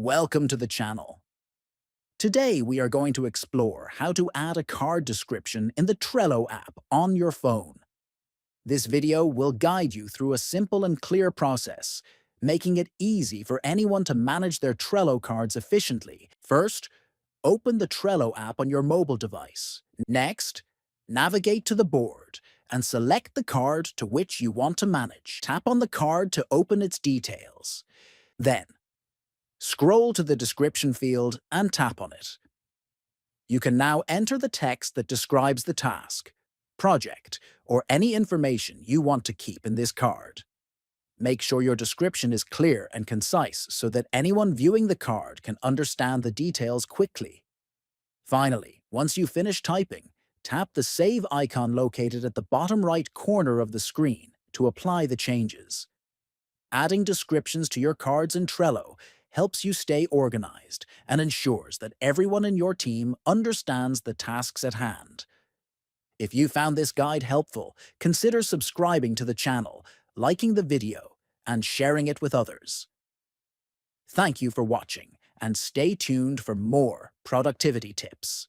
Welcome to the channel. Today we are going to explore how to add a card description in the Trello app on your phone. This video will guide you through a simple and clear process, making it easy for anyone to manage their Trello cards efficiently. First, open the Trello app on your mobile device. Next, navigate to the board and select the card to which you want to manage. Tap on the card to open its details. Then, scroll to the description field and tap on it. You can now enter the text that describes the task, project, or any information you want to keep in this card. Make sure your description is clear and concise so that anyone viewing the card can understand the details quickly. Finally, once you finish typing, tap the Save icon located at the bottom right corner of the screen to apply the changes. Adding descriptions to your cards in Trello helps you stay organized and ensures that everyone in your team understands the tasks at hand. If you found this guide helpful, consider subscribing to the channel, liking the video, and sharing it with others. Thank you for watching, and stay tuned for more productivity tips.